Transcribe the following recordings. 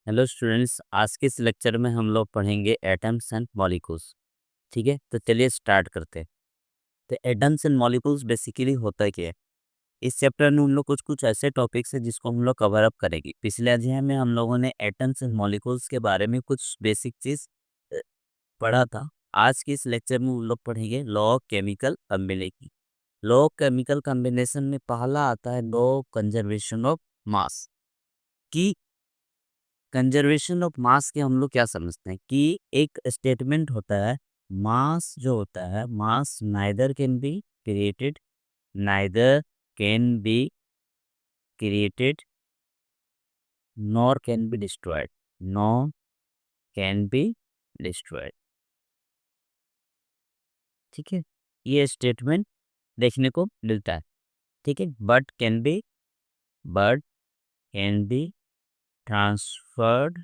Hello students, आज के इस लेक्चर में हम लोग पढ़ेंगे एटम्स एंड मॉलिक्यूल्स। ठीक है, तो चलिए स्टार्ट करते हैं। तो एटम्स एंड मॉलिक्यूल्स बेसिकली होता क्या है? इस चैप्टर में हम लोग कुछ कुछ ऐसे टॉपिक्स हैं जिसको हम लोग कवर अप करेंगे। पिछले अध्याय में हम लोगों ने एटम्स एंड मॉलिक्यूल्स के बारे में कुछ बेसिक चीज पढ़ा था। आज के इस लेक्चर में हम लोग पढ़ेंगे law of chemical combination. Law of chemical combination में पहला आता है law of conservation of mass. की कंजर्वेशन ऑफ मास के हम लोग क्या समझते हैं कि एक स्टेटमेंट होता है, मास जो होता है, mass neither can be created, neither can be created nor can be destroyed, nor can be destroyed. ठीक है, ये स्टेटमेंट देखने को मिलता है। ठीक है, बट कैन बी ट्रांसफर्ड,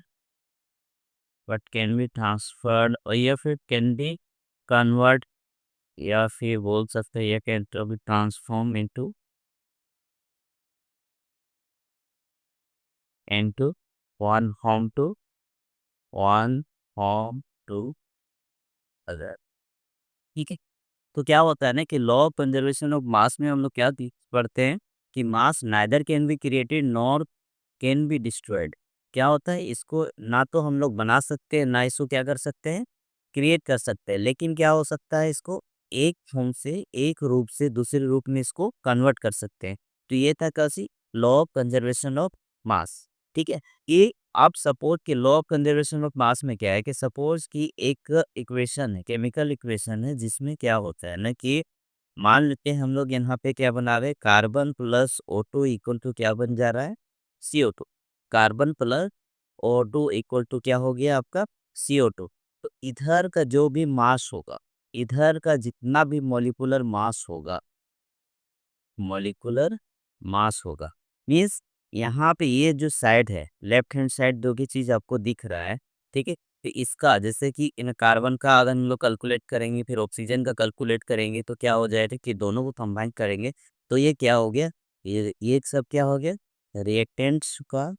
और या फिर कैन बी कन्वर्ट, या फिर बोल सकते हैं ये can be transform into one home to one home to other. ठीक है, तो क्या होता है ना कि law of conservation of mass में हम लोग क्या पढ़ते हैं कि mass neither can be created nor can be destroyed. क्या होता है, इसको ना तो हम लोग बना सकते हैं, ना इसको क्या कर सकते हैं, क्रिएट कर सकते हैं, लेकिन क्या हो सकता है, इसको एक फॉर्म से, एक रूप से दूसरे रूप में इसको कन्वर्ट कर सकते हैं। तो ये था कैसी law of conservation of mass. ठीक है, ये आप सपोज कि law of conservation of mass में क्या है कि सपोज कि एक इक्वेशन है, केमिकल इक्वेशन है, जिसमें क्या होता है ना कि मान लेते हैं हम लोग यहाँ पे क्या बना रहे हैं, carbon plus O2 equal to क्या बन जा रहा है, CO2। Carbon plus O2 equal to क्या हो गया आपका, CO2। तो इधर का जो भी मास होगा, इधर का जितना भी मॉलिक्यूलर मास होगा, मॉलिक्यूलर मास होगा, मीन्स यहाँ पे ये जो साइड है, लेफ्ट हैंड साइड जो भी चीज आपको दिख रहा है, ठीक है, तो इसका जैसे कि इन कार्बन का अगर हम लोग कैलकुलेट करेंगे, फिर ऑक्सीजन का कैलकुलेट करेंगे, तो क्या हो जाएगा कि दोनों को कंबाइन करेंगे, तो ये क्या हो गया, ये सब क्या हो गया, रिएक्टेंट्स का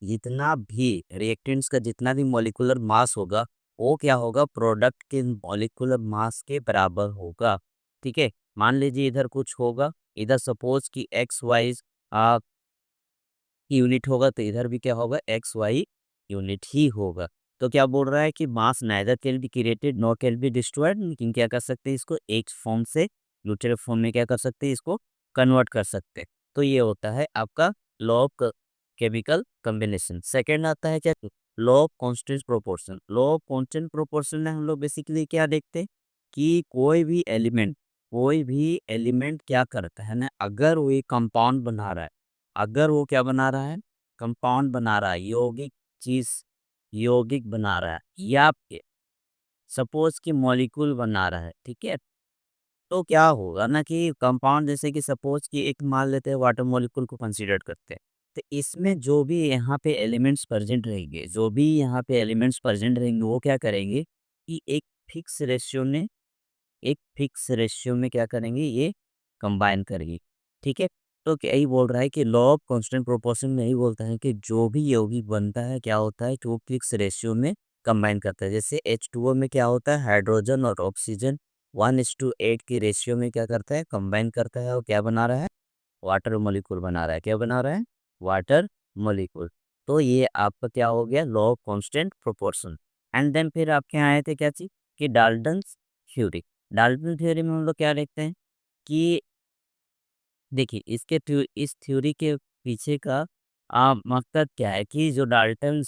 जितना भी रिएक्टेंट्स का जितना भी मॉलिक्यूलर मास होगा, वो क्या होगा, प्रोडक्ट के मॉलिक्यूलर मास के बराबर होगा। ठीक है, मान लीजिए इधर कुछ होगा, इधर सपोज कि एक्स वाई यूनिट होगा, तो इधर भी क्या होगा, एक्स वाई यूनिट ही होगा। तो क्या बोल रहा है कि mass neither can be created nor can be destroyed, लेकिन क्या कर सकते हैं, इसको एक फॉर्म से दूसरे फॉर्म में क्या कर सकते हैं, इसको कन्वर्ट कर सकते हैं। तो ये होता है आपका law of chemical combination. Second आता है क्या, law of constant proportion. Law of constant proportion में हम लोग बेसिकली क्या देखते हैं कि कोई भी एलिमेंट क्या करता है ना, अगर वो एक कंपाउंड बना रहा है, अगर वो क्या बना रहा है, कंपाउंड बना रहा है, यौगिक चीज, यौगिक बना रहा है, या फिर सपोज कि मॉलिक्यूल बना रहा है, ठीक है, तो क्या होगा ना कि कंपाउंड, जैसे कि सपोज कि एक मान लेते हैं वाटर मॉलिक्यूल को कंसीडर करते हैं, तो इसमें जो भी यहाँ पे एलिमेंट्स प्रेजेंट रहेंगे, जो भी यहाँ पे एलिमेंट्स प्रेजेंट रहेंगे, वो क्या करेंगे कि फिक्स रेशियो में एक फिक्स रेशियो में क्या करेंगे, ये कंबाइन करेंगे। ठीक है, तो क्या ही बोल रहा है कि लॉ ऑफ कांस्टेंट प्रोपोर्शन में ही बोलता है कि जो भी यौगिक बनता है, क्या होता है कि वो फिक्स रेशियो में कंबाइन करता है। जैसे H2O में क्या होता है, हाइड्रोजन और ऑक्सीजन 1:8 की रेशियो में क्या करता है, कंबाइन करता है, और क्या बना रहा है, वाटर मॉलिक्यूल बना रहा है। क्या बना रहा है, वाटर मॉलिक्यूल। तो ये आपका क्या हो गया, law of constant proportion. And then फिर आपके यहाँ आए थे क्या चीज, कि डाल्टन्स थ्योरी। डाल्टन थ्योरी में हम लोग क्या देखते हैं कि देखिए इस थ्योरी के पीछे का मकसद क्या है कि जो डाल्टन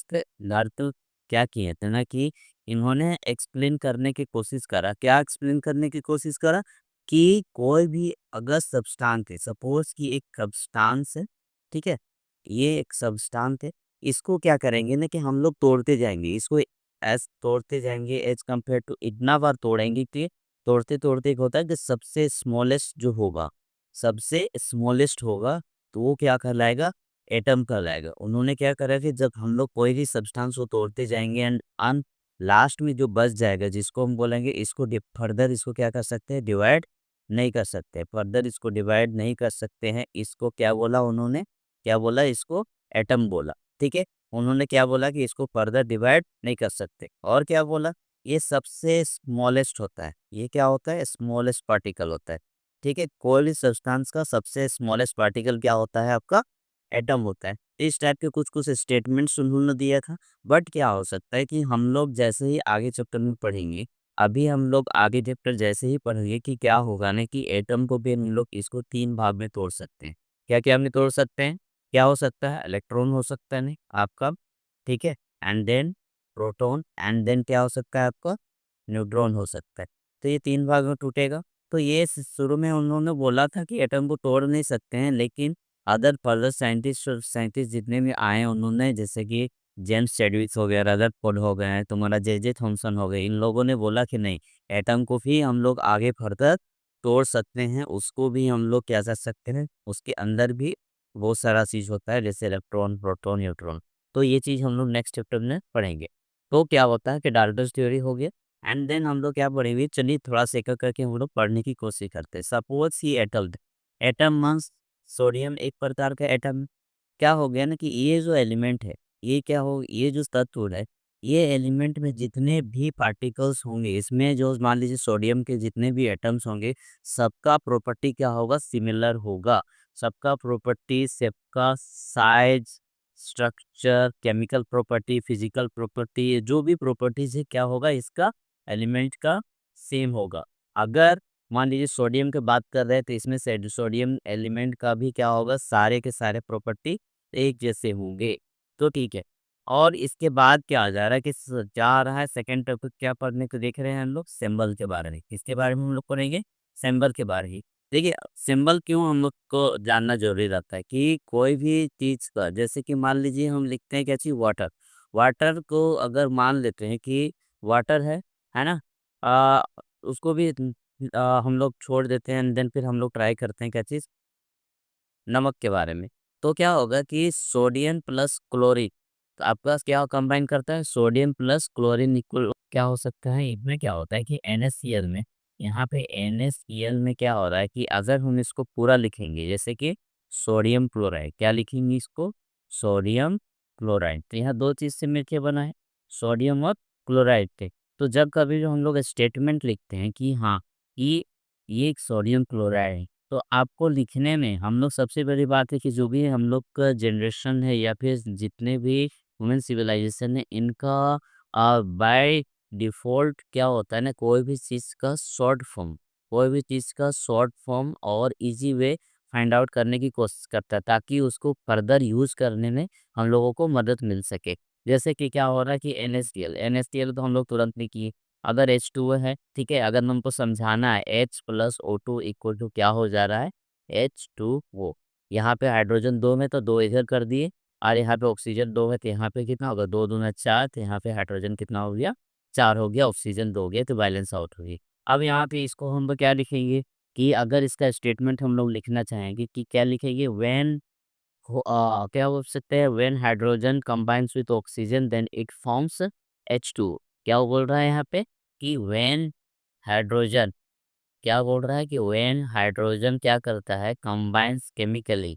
क्या किए थे ना कि इन्होंने एक्सप्लेन करने की कोशिश करा, क्या एक्सप्लेन करने की कोशिश करा, कि कोई भी अगर सब्सटेंस है, सपोज कि एक सब्सटेंस है, ठीक है, ये एक सब्सटेंस है, इसको क्या करेंगे ना कि हम लोग तोड़ते जाएंगे, इसको एज तोड़ते जाएंगे, एज कम्पेयर टू इतना बार तोड़ेंगे कि तोड़ते तोड़ते एक होता है कि सबसे स्मॉलेस्ट जो होगा, सबसे स्मॉलेस्ट होगा, तो वो क्या कहलाएगा, एटम कहलाएगा। उन्होंने क्या करा कि जब हम लोग कोई भी सब्सटेंस को तोड़ते जाएंगे, एंड लास्ट में जो बच जाएगा, जिसको हम बोलेंगे, इसको फर्दर इसको क्या कर सकते हैं, डिवाइड नहीं कर सकते, फर्दर इसको डिवाइड नहीं कर सकते हैं, इसको क्या बोला उन्होंने, क्या बोला, इसको एटम बोला। ठीक है, उन्होंने क्या बोला कि इसको फर्दर डिवाइड नहीं कर सकते। और क्या बोला, ये सबसे स्मॉलेस्ट होता है। ये क्या होता है, स्मॉलेस्ट पार्टिकल होता है। ठीक है, कोई भी सब्सटेंस का सबसे स्मॉलेस्ट पार्टिकल क्या होता है, आपका एटम होता है। इस टाइप के कुछ कुछ स्टेटमेंट्स उन्होंने दिया था। बट क्या हो सकता है कि हम लोग जैसे ही आगे चैप्टर में पढ़ेंगे, अभी हम लोग आगे चैप्टर जैसे ही पढ़ेंगे कि क्या होगा ना, कि एटम को भी हम लोग इसको 3 भाग में तोड़ सकते हैं। क्या-क्या हमने तोड़ सकते हैं? क्या हो सकता है? इलेक्ट्रॉन हो सकता है नहीं आपका, ठीक है? And then proton, and then क्या हो सकता है आपका? न्यूट्रॉन हो सकता है। तो ये 3 भाग में टूटेगा। तो ये शुरू में उन्होंने बोला था कि एटम को तोड़ नहीं सकते हैं, लेकिन अदर फर्दर साइंटिस्ट जितने भी आए हैं, उन्होंने जैसे कि जेम्स चैडविक हो गया, रदरफोर्ड हो गए हैं, तुम्हारा जे थॉमसन हो गए, इन लोगों ने बोला कि नहीं, एटम को भी हम लोग आगे फर्दर तोड़ सकते हैं, उसको भी हम लोग क्या कर सकते हैं, उसके अंदर भी बहुत सारा चीज़ होता है, जैसे इलेक्ट्रॉन, प्रोटॉन, न्यूट्रॉन। तो ये चीज़ हम लोग नेक्स्ट चैप्टर में पढ़ेंगे। तो क्या होता है कि डाल्टन्स थ्योरी हो गया, एंड देन हम लोग क्या पढ़ेंगे, चलिए थोड़ा सा एक-एक करके हम लोग पढ़ने की कोशिश करते हैं। सपोज़ ही एटम, एटम मीन्स सोडियम एक प्रकार का एटम है। क्या हो गया ना कि ये जो एलिमेंट है, ये क्या हो, ये जो तत्व है, ये एलिमेंट में जितने भी पार्टिकल्स होंगे, इसमें जो मान लीजिए सोडियम के जितने भी एटम्स होंगे, सबका प्रॉपर्टी क्या होगा, सिमिलर होगा। सबका प्रॉपर्टी, सबका size, structure, chemical property, physical property, जो भी प्रॉपर्टीज है क्या होगा, इसका एलिमेंट का सेम होगा। अगर मान लीजिए सोडियम की बात कर रहे हैं, तो इसमें से सोडियम एलिमेंट का भी क्या होगा, सारे के सारे प्रॉपर्टी एक जैसे होंगे। तो ठीक है। और इसके बाद क्या आ जा रहा है कि जा रहा है सेकंड टॉपिक, क्या पढ़ने को देख रहे हैं हम लोग, सिंबल के बारे में। किसके बारे में हम लोग पढ़ेंगे, सिंबल के बारे में। देखिए, सिंबल क्यों हम लोग को जानना ज़रूरी रहता है कि कोई भी चीज़ का, जैसे कि मान लीजिए हम लिखते हैं क्या चीज़, वाटर। वाटर को अगर मान लेते हैं कि वाटर है ना? उसको भी हम लोग छोड़ देते हैं, एंड देन फिर हम लोग ट्राई करते हैं क्या चीज़, नमक के बारे में। तो क्या होगा कि सोडियम प्लस क्लोरीन, तो आपका क्या कंबाइन करता है, सोडियम प्लस क्लोरीन इक्वल क्या हो सकता है, इसमें क्या होता है कि NaCl में, यहाँ पे NaCl में क्या हो रहा है कि अगर हम इसको पूरा लिखेंगे, जैसे कि सोडियम क्लोराइड, क्या लिखेंगे इसको, सोडियम क्लोराइड। तो यहाँ 2 चीज़ से मिलके बना है, सोडियम और क्लोराइड थे। तो जब कभी जो हम लोग स्टेटमेंट लिखते हैं कि हाँ, ये एक सोडियम क्लोराइड है, तो आपको लिखने में हम लोग सबसे बड़ी बात है कि जो भी हम लोग का जनरेशन है, या फिर जितने भी ह्यूमन सिविलाइजेशन है, इनका बाय डिफ़ॉल्ट क्या होता है ना, कोई भी चीज़ का शॉर्ट फॉर्म और ईज़ी वे फाइंड आउट करने की कोशिश करता है, ताकि उसको फर्दर यूज़ करने में हम लोगों को मदद मिल सके। जैसे कि क्या हो रहा है कि NaCl तो हम लोग तुरंत नहीं किए। अगर H2O है, ठीक है? अगर हमको समझाना है H plus O2 equal to क्या हो जा रहा है, H2O। यहाँ पे हाइड्रोजन 2 में तो 2 इधर कर दिए, और यहाँ पे ऑक्सीजन 2 है, तो यहाँ पे कितना होगा, 2 दूना 4, तो यहाँ पे हाइड्रोजन कितना हो गया, 4 हो गया, ऑक्सीजन 2 हो गया, तो बैलेंस आउट हो गई। अब यहाँ पे इसको हम लोग क्या लिखेंगे कि अगर इसका स्टेटमेंट हम लोग लिखना चाहेंगे कि क्या लिखेंगे, क्या बोल सकते हैं, when hydrogen combines with oxygen then it forms H2। क्या वो बोल रहा है यहाँ पे कि हाइड्रोजन क्या बोल रहा है कि व्हेन हाइड्रोजन क्या करता है, कंबाइंस केमिकली,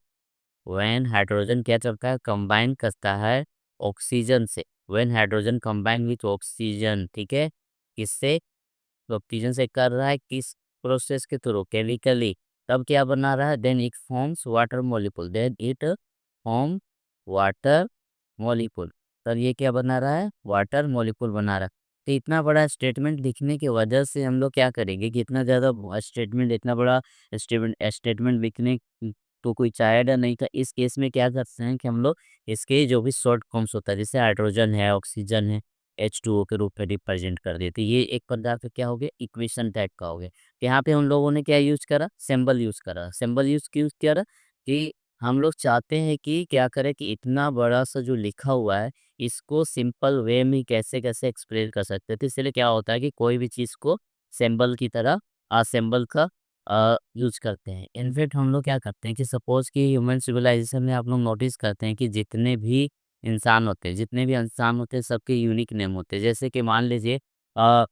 व्हेन हाइड्रोजन क्या करता है, कंबाइन करता है ऑक्सीजन से, when hydrogen combine with oxygen, ठीक है, किससे, तो ऑक्सीजन से कर रहा है, किस प्रोसेस के थ्रू, केमिकली। तब क्या बना रहा है, then it forms water molecule, then it form water molecule. तब ये क्या बना रहा है, वाटर मॉलिक्यूल बना रहा है। तो इतना बड़ा स्टेटमेंट लिखने की वजह से हम लोग क्या करेंगे कि इतना ज़्यादा स्टेटमेंट, इतना बड़ा स्टेटमेंट लिखने तो कोई चाहेगा नहीं था। इस केस में क्या करते हैं कि हम लोग इसके जो भी शॉर्ट फॉर्म्स होता है, जैसे हाइड्रोजन है, ऑक्सीजन है, H2O के रूप में रिप्रेजेंट कर देते, ये एक प्रकार का क्या हो गया, इक्वेशन टाइप का हो गया। तो यहाँ पे हम लोगों ने क्या यूज़ करा, सिंबल यूज़ करा। सिंबल यूज़ क्यों करा कि हम लोग चाहते हैं कि क्या करें कि इतना बड़ा सा जो लिखा हुआ है, इसको सिंपल वे में कैसे-कैसे एक्सप्लेन कर सकते हैं। तो इसलिए क्या होता है कि कोई भी चीज़ को सिंबल की तरह सिंबल का यूज़ करते हैं। इनफैक्ट हम लोग क्या करते हैं कि सपोज़ कि ह्यूमन सिविलाइजेशन में आप लोग नोटिस करते हैं कि जितने भी इंसान होते हैं, सबके यूनिक नेम होते हैं। जैसे कि मान लीजिए अ,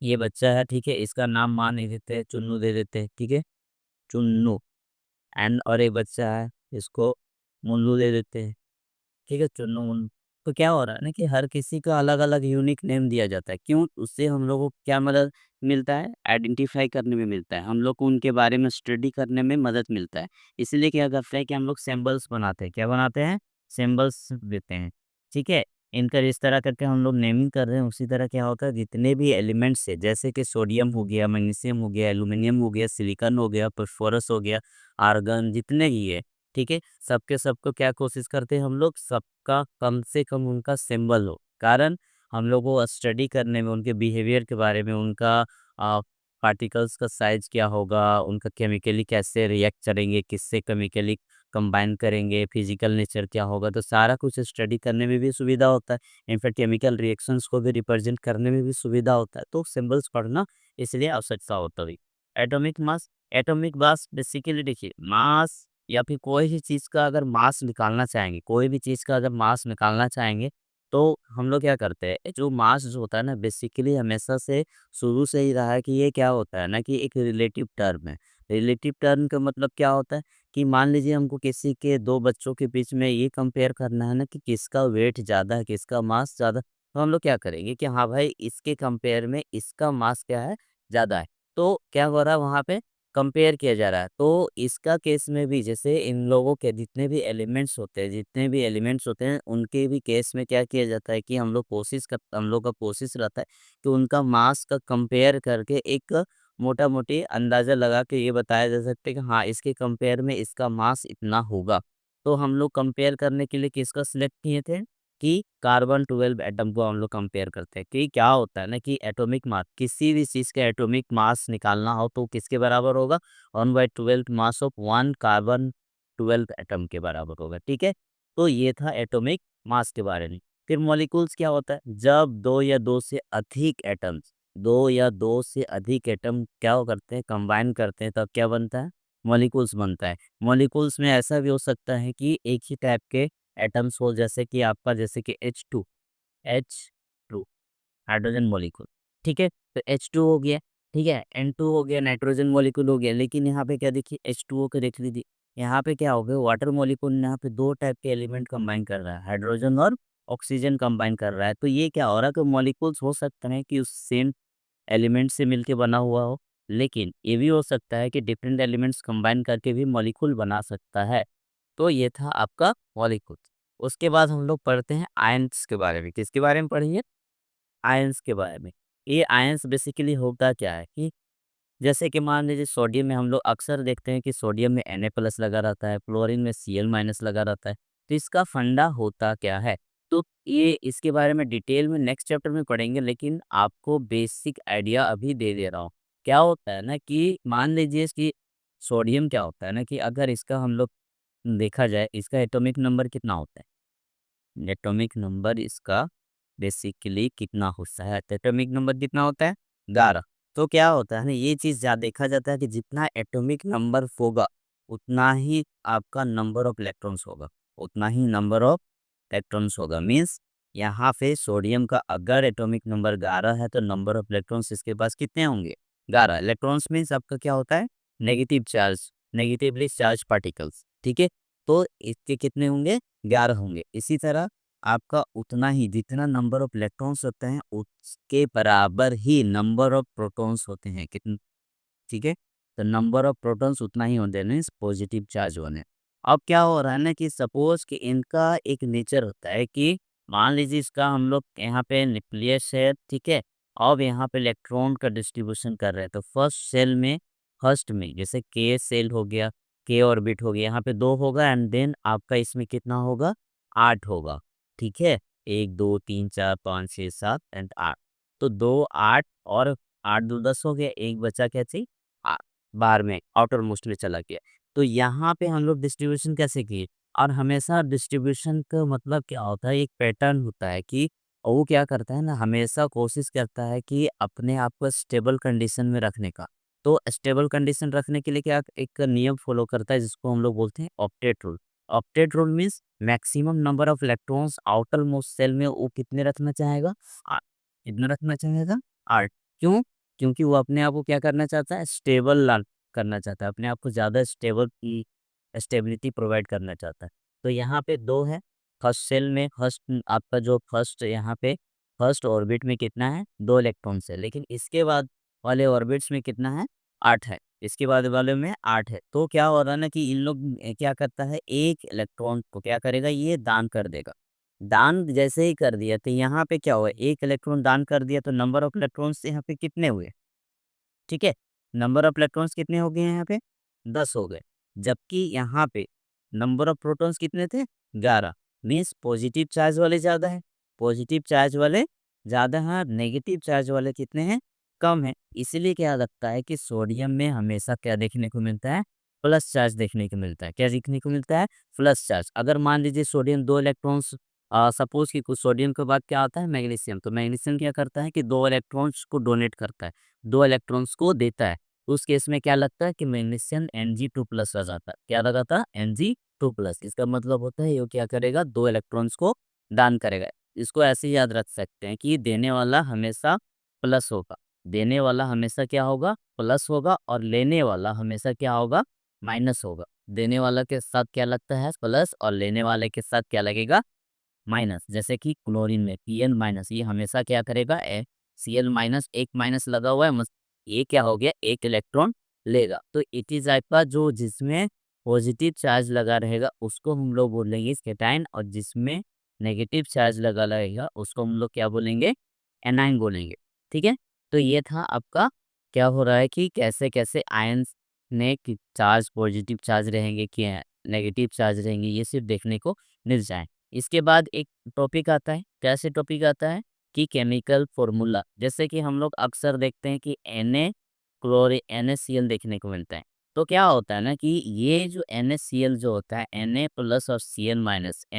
ये बच्चा है, ठीक है? इसका नाम मान नहीं देते हैं, चुन्नू दे देते हैं, ठीक है? चुन्नू। एंड और एक बच्चा है, इसको मुन्नू दे देते हैं, ठीक है? चुन्नू, मुन्नू। तो क्या हो रहा है ना कि हर किसी का अलग-अलग यूनिक नेम दिया जाता है। क्यों? उससे हम लोगों को क्या मदद मिलता है? आइडेंटिफ़ाई करने में मिलता है। हम लोग को उनके बारे में स्टडी करने में मदद मिलता है। इसीलिए क्या करते हैं कि हम लोग सिंबल्स बनाते हैं। क्या बनाते हैं? सिंबल्स देते हैं। ठीक है? इनका जिस तरह करके हम लोग नेमिंग कर रहे हैं, उसी तरह क्या होता है जितने भी एलिमेंट्स हैं, जैसे कि सोडियम हो गया, मैग्नीशियम हो गया, एल्यूमीनियम हो गया, सिलिकॉन हो गया, फास्फोरस हो गया, आर्गन जितने भी है, ठीक है? सबके सबको क्या कोशिश करते हैं हम लोग सबका कम से कम उनका सिंबल हो। कारण हम लोग को स्टडी करने में उनके बिहेवियर के बारे में उनका पार्टिकल्स का साइज़ क्या होगा, उनका केमिकली कैसे रिएक्ट करेंगे, किससे केमिकली कंबाइन करेंगे, फिज़िकल नेचर क्या होगा, तो सारा कुछ स्टडी करने में भी सुविधा होता है। इनफैक्ट केमिकल रिएक्शंस को भी रिप्रेज़ेंट करने में भी सुविधा होता है। तो सिंबल्स पढ़ना इसलिए आवश्यकता होता है। एटॉमिक मास बेसिकली देखिए मास या फिर कोई भी चीज़ का अगर मास निकालना चाहेंगे, कोई भी चीज़ का अगर मास निकालना चाहेंगे, तो हम लोग क्या करते हैं, जो मास जो होता है ना बेसिकली हमेशा से शुरू से ही रहा है कि ये क्या होता है ना कि एक रिलेटिव टर्म है। रिलेटिव टर्म का मतलब क्या होता है कि मान लीजिए हमको किसी के 2 बच्चों के बीच में ये कंपेयर करना है ना कि किसका वेट ज़्यादा है, किसका मास ज़्यादा, तो हम लोग क्या करेंगे कि हाँ भाई इसके कंपेयर में इसका मास क्या है, ज़्यादा है। तो क्या हो रहा है वहाँ पे कंपेयर किया जा रहा है। तो इसका केस में भी जैसे इन लोगों के जितने भी एलिमेंट्स होते हैं, उनके भी केस में क्या किया जाता है कि हम लोग का कोशिश रहता है कि उनका मास का कंपेयर करके एक मोटा-मोटी अंदाज़ा लगा के ये बताया जा सकता है कि हाँ, इसके कंपेयर में इसका मास इतना होगा। तो हम लोग कंपेयर करने के लिए किसका सिलेक्ट किए थे कि कार्बन 12 एटम को हम लोग कंपेयर करते हैं कि क्या होता है ना कि एटॉमिक मास किसी भी चीज़ का एटॉमिक मास निकालना हो तो किसके बराबर होगा 1/12 मास ऑफ 1 कार्बन 12 एटम के बराबर होगा, ठीक है? तो ये था एटॉमिक मास के बारे में। फिर मॉलिक्यूल्स क्या होता है? जब 2 या 2 से अधिक एटम क्या वो करते हैं कंबाइन करते हैं तब क्या बनता है? मॉलिक्यूल्स बनता है। मॉलिक्यूल्स में ऐसा भी हो सकता है कि एक ही टाइप के एटम्स हो जैसे कि आपका जैसे कि H2 हाइड्रोजन मॉलिक्यूल, ठीक है? तो H2 हो गया, ठीक है? N2 हो गया नाइट्रोजन मॉलिक्यूल हो गया, लेकिन यहाँ पे क्या देखिए H2O को देख लीजिए, यहाँ पे क्या हो गया वाटर मॉलिक्यूल यहाँ पे 2 टाइप के एलिमेंट कंबाइन कर रहा है, हाइड्रोजन और ऑक्सीजन कंबाइन कर रहा है। तो ये क्या हो रहा है कि मॉलिक्यूल्स हो सकते हैं कि उस सेम एलिमेंट से मिलके बना हुआ हो, लेकिन ये भी हो सकता है कि डिफरेंट एलिमेंट्स कंबाइन करके भी मॉलिक्यूल बना सकता है। तो ये था आपका मॉलिक्यूल। उसके बाद हम लोग पढ़ते हैं आयन्स के बारे में। किसके बारे में पढ़ेंगे? आयन्स के बारे में। ये आयन्स बेसिकली होता क्या है कि जैसे कि मान लीजिए सोडियम में हम लोग अक्सर देखते हैं कि सोडियम में Na+ लगा रहता है, क्लोरीन में Cl- लगा रहता है। तो इसका फंडा होता क्या है? तो ये इसके बारे में डिटेल में नेक्स्ट चैप्टर में पढ़ेंगे, लेकिन आपको बेसिक आइडिया अभी दे दे रहा हूँ। क्या होता है ना कि मान लीजिए कि सोडियम क्या होता है ना कि अगर इसका हम लोग देखा जाए, इसका एटॉमिक नंबर कितना होता है? एटॉमिक नंबर इसका बेसिकली कितना होता है? एटॉमिक नंबर कितना होता है? 11। तो क्या होता है ना ये चीज़ देखा जाता है कि जितना एटॉमिक नंबर होगा, उतना ही आपका नंबर ऑफ इलेक्ट्रॉन्स होगा, उतना ही नंबर ऑफ इलेक्ट्रॉन्स होगा। मीन्स यहाँ पे सोडियम का अगर एटॉमिक नंबर 11 है तो नंबर ऑफ इलेक्ट्रॉन्स इसके पास कितने होंगे? 11। इलेक्ट्रॉन्स मीन्स आपका क्या होता है? Negative charge, negatively charge particles, ठीक है? तो इसके कितने होंगे? 11 होंगे। इसी तरह आपका उतना ही जितना नंबर ऑफ इलेक्ट्रॉन्स होते हैं उसके बराबर ही नंबर ऑफ प्रोटॉन्स होते हैं कितने, ठीक है? तो नंबर ऑफ प्रोटॉन्स उतना ही होते हैं मीन्स पॉजिटिव चार्ज होने। अब क्या हो रहा है ना कि सपोज कि इनका एक नेचर होता है कि मान लीजिए इसका हम लोग यहाँ पे न्यूक्लियस है, ठीक है? अब यहाँ पे इलेक्ट्रॉन का डिस्ट्रीब्यूशन कर रहे हैं तो फर्स्ट में जैसे के सेल हो गया, के ऑर्बिट हो गया, यहाँ पे 2 होगा एंड देन आपका इसमें कितना होगा? 8 होगा, ठीक है? 1, 2, 3, 4, 5, 6, 7 एंड 8। तो 2, 8 और 8 2 10 हो गया, 1 बचा क्या चीज़? आ, बाहर में आउटर मोस्ट में चला गया। तो यहाँ पे हम लोग डिस्ट्रीब्यूशन कैसे किए? और हमेशा डिस्ट्रीब्यूशन का मतलब क्या होता है? एक पैटर्न होता है कि वो क्या करता है ना हमेशा कोशिश करता है कि अपने आप को स्टेबल कंडीशन में रखने का। तो स्टेबल कंडीशन रखने के लिए क्या एक नियम फॉलो करता है जिसको हम लोग बोलते हैं octet rule. Octet rule means maximum number of electrons outermost shell में वो कितने रखना चाहेगा? 8। कितना रखना चाहेगा? 8। क्यों? क्योंकि वो अपने आप को क्या करना चाहता है? स्टेबल ला करना चाहता है, अपने आप को ज़्यादा स्टेबल की स्टेबिलिटी प्रोवाइड करना चाहता है। तो यहाँ पे 2 है, फर्स्ट सेल में फर्स्ट आपका जो फर्स्ट यहाँ पे फर्स्ट ऑर्बिट में कितना है 2 इलेक्ट्रॉन्स है, लेकिन इसके बाद वाले ऑर्बिट्स में कितना है 8 है, इसके बाद वाले में 8 है। तो क्या हो रहा है ना कि इन लोग क्या करता है, एक इलेक्ट्रॉन को क्या करेगा, ये दान कर देगा। दान जैसे ही कर दिया तो यहाँ पे क्या हुआ, एक इलेक्ट्रॉन दान कर दिया तो नंबर ऑफ इलेक्ट्रॉन्स यहाँ पे कितने हुए, ठीक है, नंबर ऑफ इलेक्ट्रॉन्स कितने हो गए हैं यहाँ पे 10 हो गए। जबकि यहाँ पे नंबर ऑफ प्रोटॉन्स कितने थे 11, मीन्स पॉजिटिव चार्ज वाले ज़्यादा है, पॉजिटिव चार्ज वाले ज़्यादा हैं, नेगेटिव चार्ज वाले कितने हैं कम है। इसलिए क्या लगता है कि सोडियम में हमेशा क्या देखने को मिलता है, प्लस चार्ज देखने को मिलता है। क्या देखने को मिलता है, प्लस चार्ज। अगर मान लीजिए सोडियम 2 इलेक्ट्रॉन्स, सपोज कि कुछ सोडियम के बाद क्या आता है मैग्नीशियम, तो मैग्नीशियम क्या करता है कि 2 इलेक्ट्रॉन्स को डोनेट करता है, 2 इलेक्ट्रॉन्स को देता है। उस केस में क्या लगता है कि मैग्नीशियम Mg2+ आ जाता है। क्या लगा था Mg2+, इसका मतलब होता है ये क्या करेगा 2 इलेक्ट्रॉन्स को दान करेगा। इसको ऐसे ही याद रख सकते हैं कि देने वाला हमेशा प्लस होगा, देने वाला हमेशा क्या होगा प्लस होगा, और लेने वाला हमेशा क्या होगा माइनस होगा। देने वाला के साथ क्या लगता है प्लस, और लेने वाले के साथ क्या लगेगा माइनस। जैसे कि क्लोरीन में Pn-, ये हमेशा क्या करेगा Cl-, एक माइनस लगा हुआ है, ये क्या हो गया एक इलेक्ट्रॉन लेगा। तो इट इज का जो जिसमें पॉजिटिव चार्ज लगा रहेगा उसको हम लोग बोलेंगे केटाइन, और जिसमें नेगेटिव चार्ज लगा रहेगा उसको हम लोग क्या बोलेंगे एनाइन बोलेंगे। ठीक है, तो ये था आपका क्या हो रहा है कि कैसे कैसे आयंस ने कि चार्ज पॉजिटिव चार्ज रहेंगे कि नेगेटिव चार्ज रहेंगे, ये सिर्फ देखने को मिल जाए। इसके बाद एक टॉपिक आता है, कैसे टॉपिक आता है कि केमिकल फॉर्मूला। जैसे कि हम लोग अक्सर देखते हैं कि NaCl देखने को मिलता है। तो क्या होता है ना कि ये जो NaCl जो होता है Na+ और Cl-,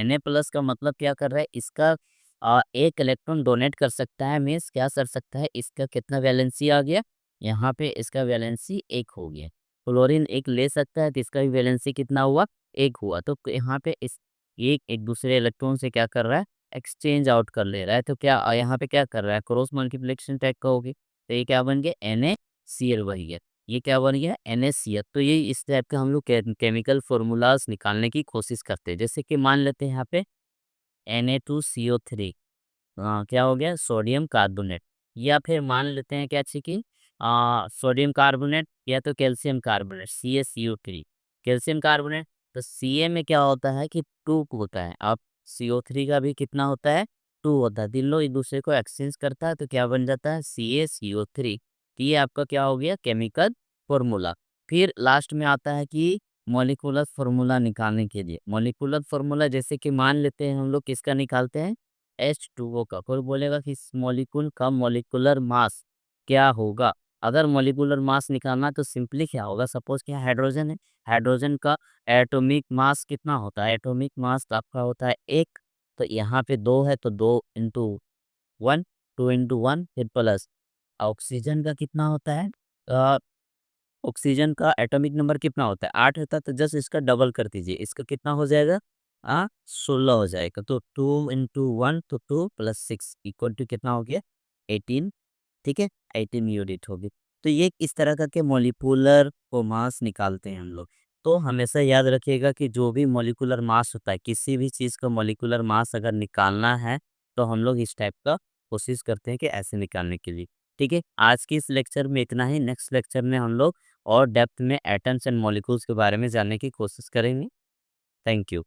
Na+ का मतलब क्या कर रहा है, इसका एक इलेक्ट्रॉन डोनेट कर सकता है, मीन्स क्या कर सकता है, इसका कितना वैलेंसी आ गया, यहाँ पे इसका वैलेंसी 1 हो गया। क्लोरीन एक ले सकता है तो इसका भी वैलेंसी कितना हुआ 1 हुआ। तो यहाँ पे इस एक एक दूसरे इलेक्ट्रॉन से क्या कर रहा है एक्सचेंज आउट कर ले रहा है। तो क्या यहाँ पे क्या कर रहा है क्रॉस मल्टीप्लिकेशन टाइप का होगी, तो ये क्या बन गया NaCl बन गया, ये क्या बन गया NaCl। तो ये इस टाइप का हम लोग केमिकल फॉर्मूलाज निकालने की कोशिश करते हैं। जैसे कि मान लेते हैं यहाँ पे Na2CO3, क्या हो गया सोडियम कार्बोनेट, या फिर मान लेते हैं क्या चाहिए कि सोडियम कार्बोनेट या तो calcium carbonate CaCO3, calcium carbonate. तो Ca में क्या होता है कि 2 होता है, अब CO3 का भी कितना होता है 2 होता है। तीन लोग एक दूसरे को एक्सचेंज करता है तो क्या बन जाता है CaCO3। तो ये आपका क्या हो गया केमिकल फॉर्मूला। फिर लास्ट में आता है कि मॉलिक्यूलर फार्मूला निकालने के लिए, मॉलिक्यूलर फार्मूला जैसे कि मान लेते हैं हम लोग किसका निकालते हैं H2O का। कोई बोलेगा कि इस मॉलिक्यूल का मॉलिक्यूलर मास क्या होगा। अगर मॉलिक्यूलर मास निकालना तो सिंपली क्या होगा, सपोज क्या हाइड्रोजन है, हाइड्रोजन का एटॉमिक मास कितना होता है, एटॉमिक मास तो आपका होता है 1, तो यहाँ पे 2 है तो 2 × 1, 2 × 1 फिर प्लस। ऑक्सीजन का कितना होता है, ऑक्सीजन का एटॉमिक नंबर कितना होता है 8 होता है, तो जस्ट इसका डबल कर दीजिए, इसका कितना हो जाएगा 16 हो जाएगा। तो 2 × 1 तो 2 + 6 = कितना हो गया 18। ठीक है, 18 यूनिट होगी। तो ये इस तरह का के मॉलिक्यूलर को मास निकालते हैं हम लोग। तो हमेशा याद रखिएगा कि जो भी मॉलिक्यूलर मास होता है, किसी भी चीज़ का मॉलिक्यूलर मास अगर निकालना है तो हम लोग इस टाइप का कोशिश करते हैं कि ऐसे निकालने के लिए। ठीक है, आज की इस लेक्चर में इतना ही। नेक्स्ट लेक्चर में हम लोग और डेप्थ में एटम्स एंड मॉलिक्यूल्स के बारे में जानने की कोशिश करेंगे। Thank you.